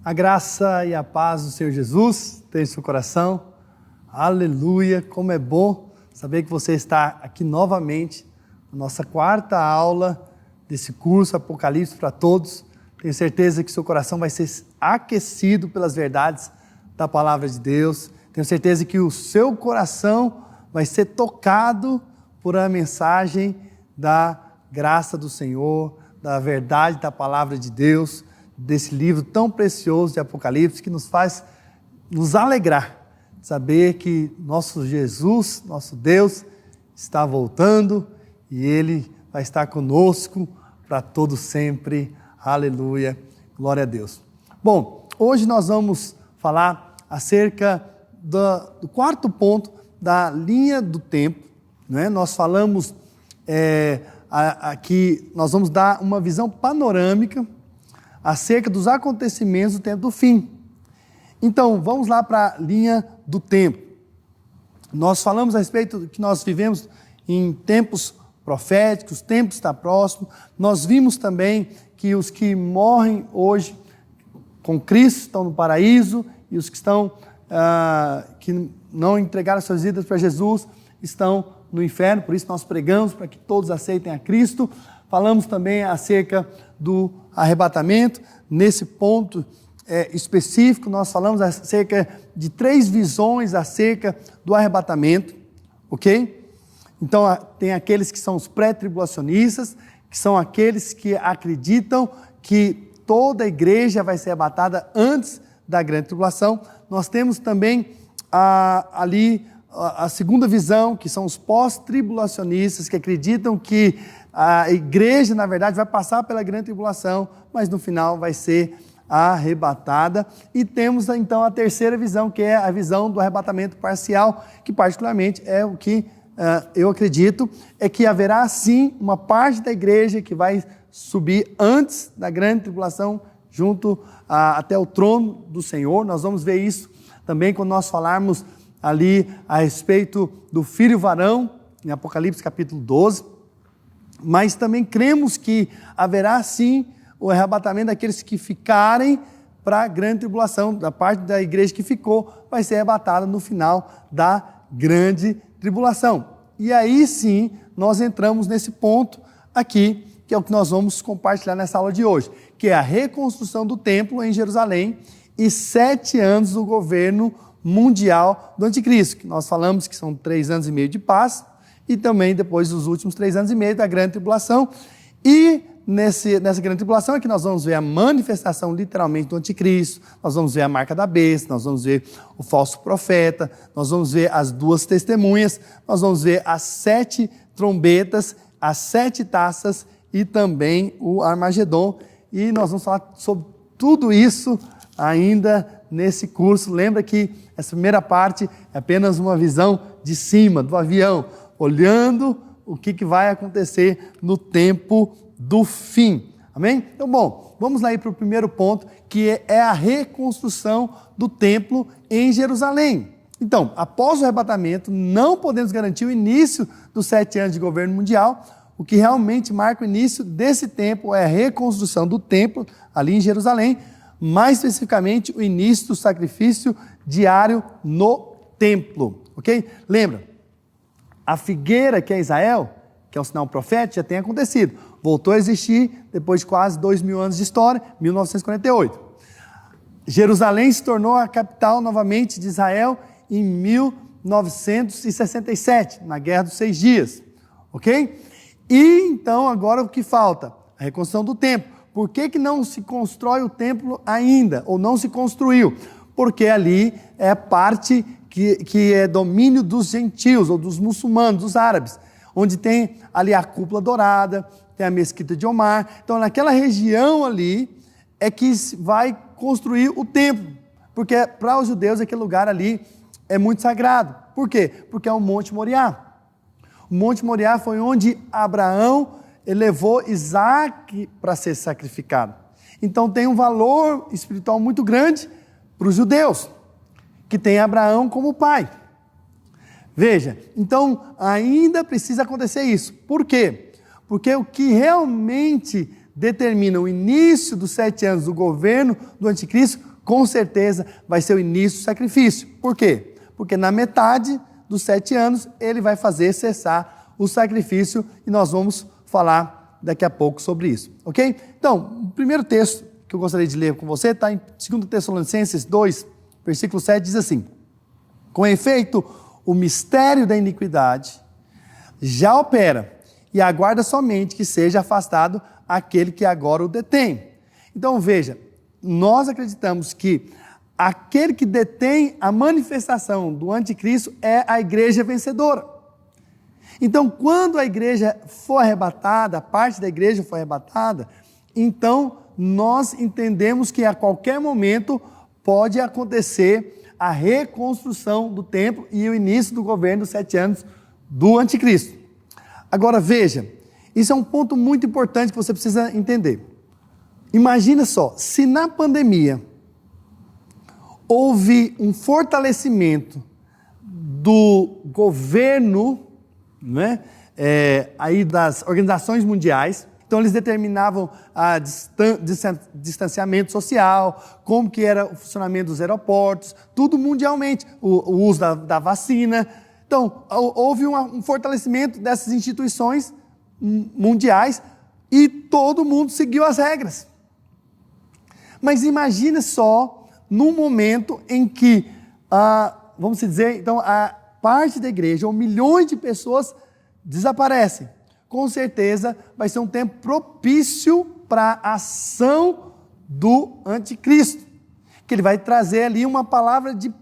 A graça e a paz do Senhor Jesus tem em seu coração. Aleluia, como é bom saber que você está aqui novamente na nossa quarta aula desse curso Apocalipse para Todos. Tenho certeza que seu coração vai ser aquecido pelas verdades da palavra de Deus. Tenho certeza que o seu coração vai ser tocado por a mensagem da graça do Senhor, da verdade da palavra de Deus, desse livro tão precioso de Apocalipse, que nos faz nos alegrar, saber que nosso Jesus, nosso Deus, está voltando e Ele vai estar conosco para todo sempre. Aleluia, glória a Deus. Bom, hoje nós vamos falar acerca do quarto ponto da linha do tempo, né? Nós falamos aqui, nós vamos dar uma visão panorâmica acerca dos acontecimentos do tempo do fim. Então, vamos lá para a linha do tempo. Nós falamos a respeito do que nós vivemos em tempos proféticos, o tempo está próximo. Nós vimos também que os que morrem hoje com Cristo estão no paraíso e os que estão, que não entregaram suas vidas para Jesus estão no inferno. Por isso nós pregamos para que todos aceitem a Cristo. Falamos também acerca do arrebatamento. Nesse ponto específico, nós falamos acerca de 3 visões acerca do arrebatamento, ok? Então, tem aqueles que são os pré-tribulacionistas, que são aqueles que acreditam que toda a igreja vai ser arrebatada antes da grande tribulação. Nós temos também a segunda visão, que são os pós-tribulacionistas, que acreditam que a igreja, na verdade, vai passar pela grande tribulação, mas no final vai ser arrebatada. E temos, então, a terceira visão, que é a visão do arrebatamento parcial, que particularmente é o que eu acredito, é que haverá, sim, uma parte da igreja que vai subir antes da grande tribulação, junto até o trono do Senhor. Nós vamos ver isso também quando nós falarmos ali a respeito do filho varão, em Apocalipse capítulo 12, mas também cremos que haverá sim o arrebatamento daqueles que ficarem para a grande tribulação, da parte da igreja que ficou, vai ser arrebatada no final da grande tribulação. E aí sim, nós entramos nesse ponto aqui, que é o que nós vamos compartilhar nessa aula de hoje, que é a reconstrução do templo em Jerusalém e 7 anos do governo mundial do anticristo, que nós falamos que são 3 anos e meio de paz, e também depois dos últimos 3 anos e meio da grande tribulação. E nessa grande tribulação é que nós vamos ver a manifestação literalmente do anticristo, nós vamos ver a marca da besta, nós vamos ver o falso profeta, nós vamos ver as 2 testemunhas, nós vamos ver as 7 trombetas, as 7 taças e também o Armagedon. E nós vamos falar sobre tudo isso ainda nesse curso. Lembra que essa primeira parte é apenas uma visão de cima, do avião, olhando o que vai acontecer no tempo do fim. Amém? Então, bom, vamos lá para o primeiro ponto, que é a reconstrução do templo em Jerusalém. Então, após o arrebatamento, não podemos garantir o início dos 7 anos de governo mundial. O que realmente marca o início desse tempo é a reconstrução do templo ali em Jerusalém, mais especificamente o início do sacrifício diário no templo, ok? Lembra, a figueira que é Israel, que é um sinal profético, já tem acontecido. Voltou a existir depois de quase 2.000 anos de história, 1948. Jerusalém se tornou a capital novamente de Israel em 1967, na Guerra dos 6 Dias, ok? E então agora o que falta? A reconstrução do templo. Por que não se constrói o templo ainda, ou não se construiu? Porque ali é parte que é domínio dos gentios, ou dos muçulmanos, dos árabes, onde tem ali a cúpula dourada, tem a mesquita de Omar. Então naquela região ali é que vai construir o templo, porque para os judeus aquele lugar ali é muito sagrado. Por quê? Porque é o Monte Moriá. O Monte Moriá foi onde Abraão levou Isaac para ser sacrificado. Então tem um valor espiritual muito grande para os judeus, que tem Abraão como pai. Veja, então ainda precisa acontecer isso. Por quê? Porque o que realmente determina o início dos 7 anos do governo do anticristo, com certeza vai ser o início do sacrifício. Por quê? Porque na metade dos 7 anos ele vai fazer cessar o sacrifício e nós vamos falar daqui a pouco sobre isso, ok? Então, o primeiro texto que eu gostaria de ler com você está em 2 Tessalonicenses 2, versículo 7, diz assim: com efeito, o mistério da iniquidade já opera e aguarda somente que seja afastado aquele que agora o detém. Então veja, nós acreditamos que aquele que detém a manifestação do anticristo é a igreja vencedora. Então quando a igreja for arrebatada, a parte da igreja for arrebatada, então nós entendemos que a qualquer momento pode acontecer a reconstrução do templo e o início do governo dos 7 anos do anticristo. Agora veja, isso é um ponto muito importante que você precisa entender. Imagina só, se na pandemia houve um fortalecimento do governo, né, aí das organizações mundiais, então eles determinavam a distanciamento social, como que era o funcionamento dos aeroportos, tudo mundialmente, o uso da vacina. Então, houve um fortalecimento dessas instituições mundiais e todo mundo seguiu as regras. Mas imagine só, num momento em que, vamos dizer, então, a parte da igreja, ou milhões de pessoas, desaparecem. Com certeza vai ser um tempo propício para a ação do anticristo, que ele vai trazer ali uma palavra de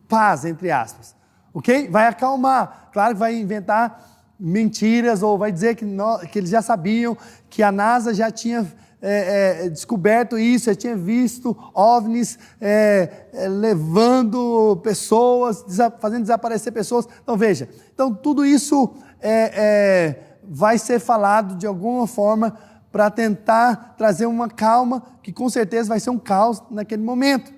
paz, entre aspas. Ok? Vai acalmar. Claro que vai inventar mentiras, ou vai dizer que eles já sabiam, que a NASA já tinha descoberto isso, já tinha visto OVNIs levando pessoas, fazendo desaparecer pessoas. Então veja, então tudo isso vai ser falado de alguma forma para tentar trazer uma calma, que com certeza vai ser um caos naquele momento.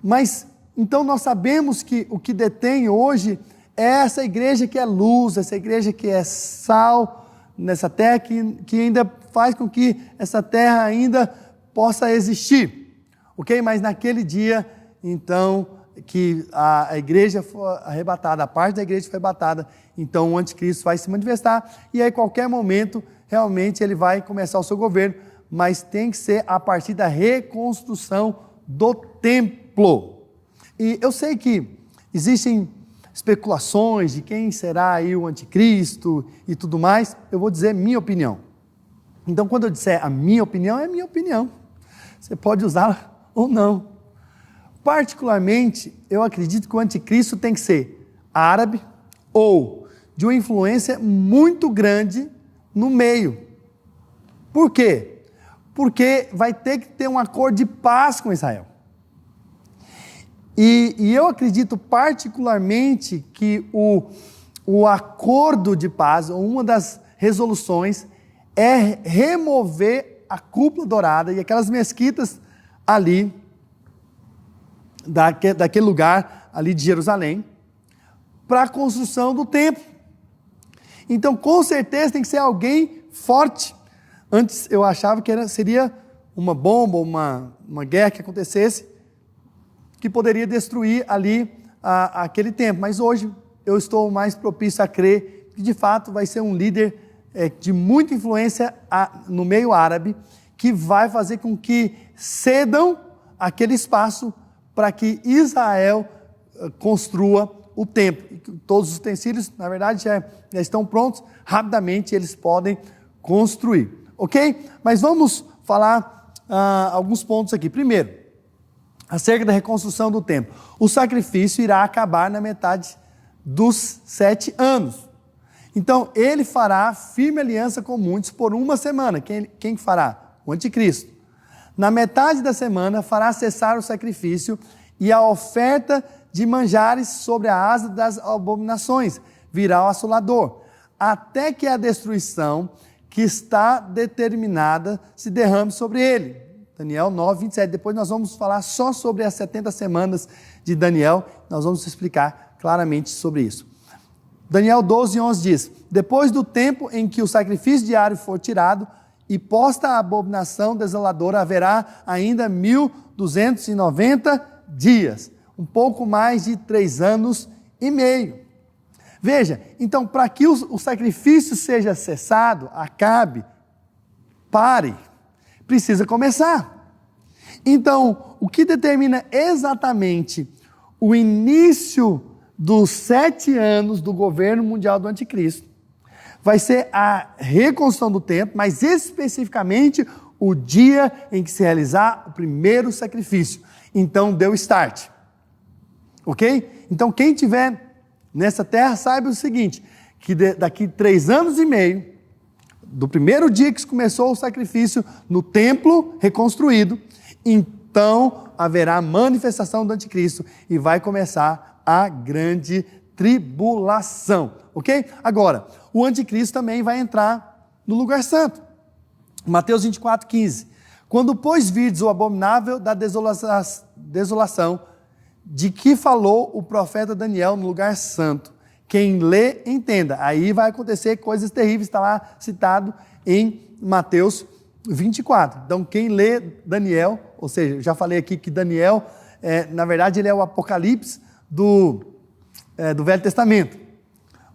Mas então nós sabemos que o que detém hoje é essa igreja que é luz, essa igreja que é sal nessa terra, que ainda faz com que essa terra ainda possa existir, ok? Mas naquele dia, então, que a igreja for arrebatada, a parte da igreja foi arrebatada, então o anticristo vai se manifestar, e aí a qualquer momento, realmente ele vai começar o seu governo, mas tem que ser a partir da reconstrução do templo. E eu sei que existem especulações de quem será aí o anticristo e tudo mais. Eu vou dizer minha opinião. Então, quando eu disser a minha opinião, é minha opinião. Você pode usá-la ou não. Particularmente, eu acredito que o anticristo tem que ser árabe ou de uma influência muito grande no meio. Por quê? Porque vai ter que ter um acordo de paz com Israel. E eu acredito particularmente que o acordo de paz, ou uma das resoluções, é remover a cúpula dourada e aquelas mesquitas ali, daquele lugar ali de Jerusalém, para a construção do templo. Então, com certeza, tem que ser alguém forte. Antes eu achava que seria uma bomba, uma guerra que acontecesse, que poderia destruir ali aquele templo. Mas hoje eu estou mais propício a crer que de fato vai ser um líder de muita influência no meio árabe, que vai fazer com que cedam aquele espaço para que Israel construa o templo. E todos os utensílios, na verdade, já estão prontos, rapidamente eles podem construir. Ok? Mas vamos falar alguns pontos aqui. Primeiro, acerca da reconstrução do templo. O sacrifício irá acabar na metade dos 7 anos. Então, ele fará firme aliança com muitos por uma semana. Quem fará? O anticristo. Na metade da semana, fará cessar o sacrifício e a oferta de manjares sobre a asa das abominações. Virá o assolador, até que a destruição que está determinada se derrame sobre ele. Daniel 9, 27. Depois nós vamos falar só sobre as 70 semanas de Daniel. Nós vamos explicar claramente sobre isso. Daniel 12, 11 diz: depois do tempo em que o sacrifício diário for tirado, e posta a abominação desoladora, haverá ainda 1290 dias, um pouco mais de 3 anos e meio. Veja, então, para que o sacrifício seja cessado, acabe, pare, precisa começar. Então, o que determina exatamente o início dos 7 anos do governo mundial do anticristo vai ser a reconstrução do templo, mas especificamente o dia em que se realizar o primeiro sacrifício. Então, deu start. Ok? Então, quem estiver nessa terra, saiba o seguinte, que daqui 3 anos e meio, do primeiro dia que começou o sacrifício no templo reconstruído, então haverá a manifestação do anticristo e vai começar a grande tribulação, ok? Agora, o anticristo também vai entrar no lugar santo. Mateus 24:15. Quando, pois, virdes o abominável da desolação, de que falou o profeta Daniel no lugar santo, quem lê, entenda. Aí vai acontecer coisas terríveis, está lá citado em Mateus 24. Então, quem lê Daniel, ou seja, eu já falei aqui que Daniel, na verdade, ele é o Apocalipse do Velho Testamento,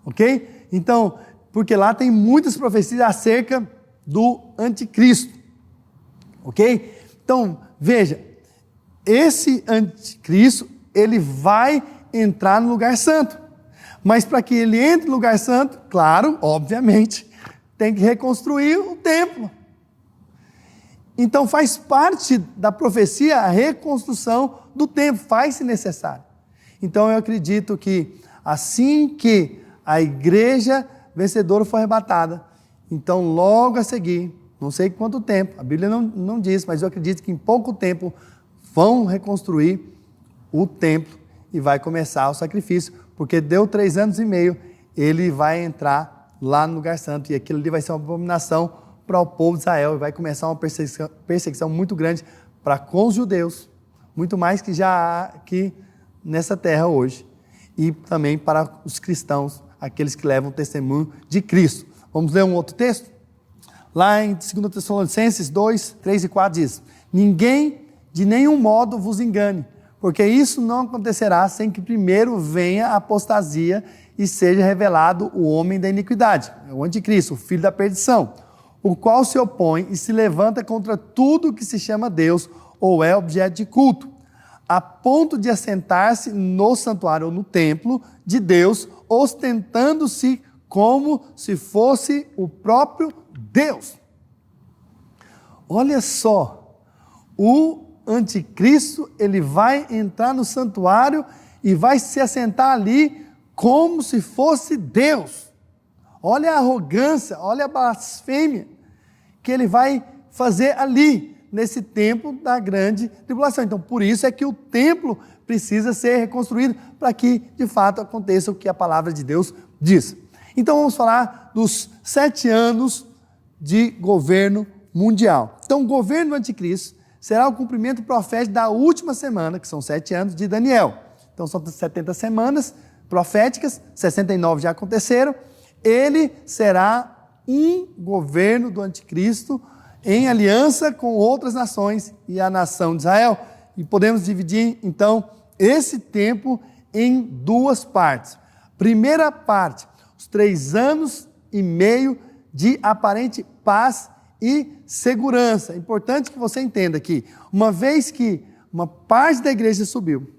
ok? Então, porque lá tem muitas profecias acerca do anticristo, ok? Então, veja, esse anticristo, ele vai entrar no lugar santo, mas para que ele entre no lugar santo, claro, obviamente, tem que reconstruir o templo. Então faz parte da profecia a reconstrução do templo, faz-se necessário. Então eu acredito que assim que a igreja vencedora for arrebatada, então logo a seguir, não sei quanto tempo, a Bíblia não diz, mas eu acredito que em pouco tempo vão reconstruir o templo e vai começar o sacrifício, porque deu 3 anos e meio, ele vai entrar lá no lugar santo, e aquilo ali vai ser uma abominação para o povo de Israel, e vai começar uma perseguição muito grande para com os judeus, muito mais que já há aqui nessa terra hoje, e também para os cristãos, aqueles que levam o testemunho de Cristo. Vamos ler um outro texto? Lá em 2 Tessalonicenses 2, 3 e 4 diz: ninguém de nenhum modo vos engane, porque isso não acontecerá sem que primeiro venha a apostasia e seja revelado o homem da iniquidade, o anticristo, o filho da perdição, o qual se opõe e se levanta contra tudo que se chama Deus ou é objeto de culto, a ponto de assentar-se no santuário ou no templo de Deus, ostentando-se como se fosse o próprio Deus. Olha só, o anticristo, ele vai entrar no santuário e vai se assentar ali como se fosse Deus. Olha a arrogância, olha a blasfêmia que ele vai fazer ali, nesse tempo da grande tribulação. Então, por isso é que o templo precisa ser reconstruído para que, de fato, aconteça o que a palavra de Deus diz. Então, vamos falar dos 7 anos de governo mundial. Então, o governo do anticristo será o cumprimento profético da última semana, que são 7 anos de Daniel. Então, são 70 semanas proféticas, 69 já aconteceram. Ele será um governo do anticristo em aliança com outras nações e a nação de Israel. E podemos dividir, então, esse tempo em 2 partes. Primeira parte, os 3 anos e meio de aparente paz e segurança. É importante que você entenda que, uma vez que uma parte da igreja subiu,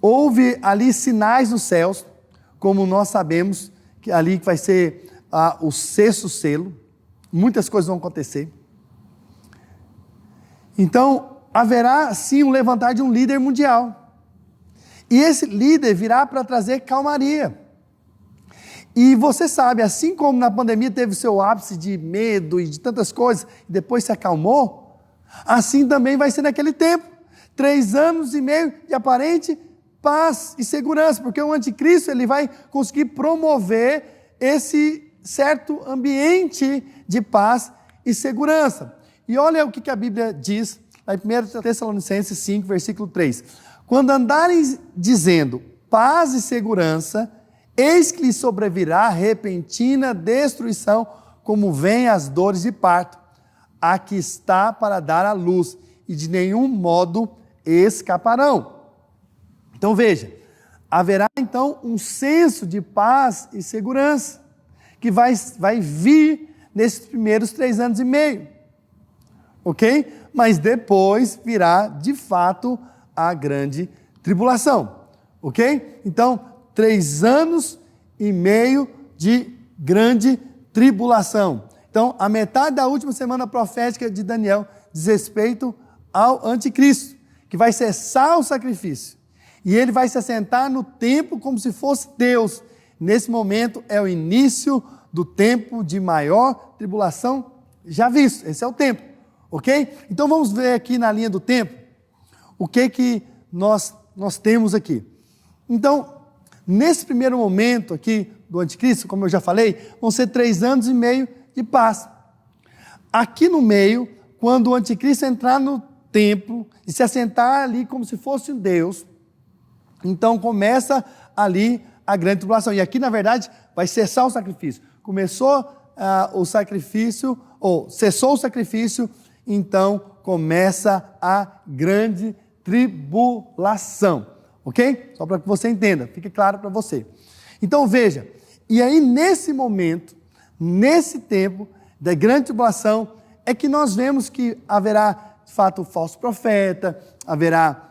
houve ali sinais nos céus, como nós sabemos, que ali vai ser o 6º selo, muitas coisas vão acontecer. Então, haverá sim um levantar de um líder mundial, e esse líder virá para trazer calmaria. E você sabe, assim como na pandemia teve seu ápice de medo e de tantas coisas, e depois se acalmou, assim também vai ser naquele tempo. 3 anos e meio de aparente paz e segurança, porque o anticristo ele vai conseguir promover esse certo ambiente de paz e segurança. E olha o que a Bíblia diz, lá em 1 Tessalonicenses 5, versículo 3. Quando andarem dizendo paz e segurança, eis que lhe sobrevirá repentina destruição, como vêm as dores de parto, a que está para dar à luz, e de nenhum modo escaparão. Então veja, haverá então um senso de paz e segurança, que vai vir nesses primeiros 3 anos e meio, ok? Mas depois virá, de fato, a grande tribulação, ok? Então, 3 anos e meio de grande tribulação. Então, a metade da última semana profética de Daniel diz respeito ao anticristo, que vai cessar o sacrifício. E ele vai se assentar no templo como se fosse Deus. Nesse momento é o início do tempo de maior tribulação já visto. Esse é o tempo, ok? Então vamos ver aqui na linha do tempo o que nós temos aqui. Então, nesse primeiro momento aqui do anticristo, como eu já falei, vão ser 3 anos e meio de paz. Aqui no meio, quando o anticristo entrar no templo e se assentar ali como se fosse um Deus, então começa ali a grande tribulação. E aqui, na verdade, vai cessar o sacrifício. Começou o sacrifício, ou cessou o sacrifício, então começa a grande tribulação. Ok? Só para que você entenda, fique claro para você. Então veja, e aí nesse momento, nesse tempo da grande tribulação, é que nós vemos que haverá, de fato, o falso profeta, haverá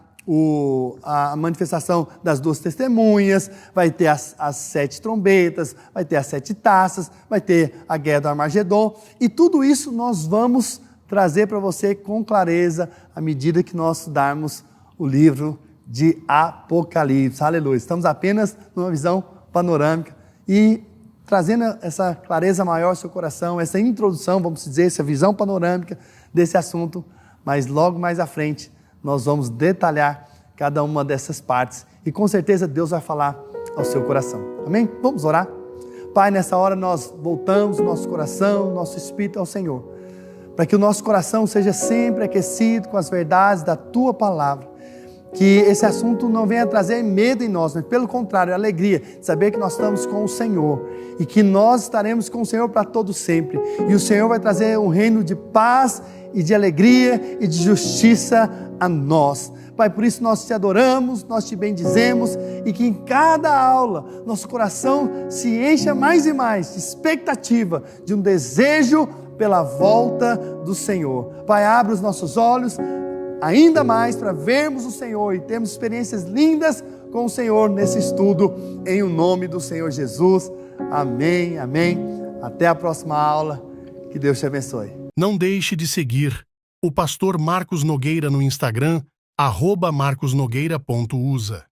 a manifestação das 2 testemunhas, vai ter as 7 trombetas, vai ter as 7 taças, vai ter a guerra do Armagedon, e tudo isso nós vamos trazer para você com clareza à medida que nós estudarmos o livro de Apocalipse. Aleluia! Estamos apenas numa visão panorâmica e trazendo essa clareza maior ao seu coração, essa introdução, vamos dizer, essa visão panorâmica desse assunto, mas logo mais à frente nós vamos detalhar cada uma dessas partes e com certeza Deus vai falar ao seu coração. Amém? Vamos orar? Pai, nessa hora nós voltamos nosso coração, nosso espírito ao Senhor, para que o nosso coração seja sempre aquecido com as verdades da Tua Palavra, que esse assunto não venha trazer medo em nós, mas pelo contrário, alegria de saber que nós estamos com o Senhor e que nós estaremos com o Senhor para todo sempre, e o Senhor vai trazer um reino de paz e de alegria e de justiça a nós. Pai, por isso nós te adoramos, nós te bendizemos, e que em cada aula nosso coração se encha mais e mais de expectativa, de um desejo pela volta do Senhor. Pai, abre os nossos olhos ainda mais para vermos o Senhor e termos experiências lindas com o Senhor nesse estudo, em o nome do Senhor Jesus. Amém, amém. Até a próxima aula. Que Deus te abençoe. Não deixe de seguir o pastor Marcos Nogueira no Instagram, @marcosnogueira.usa.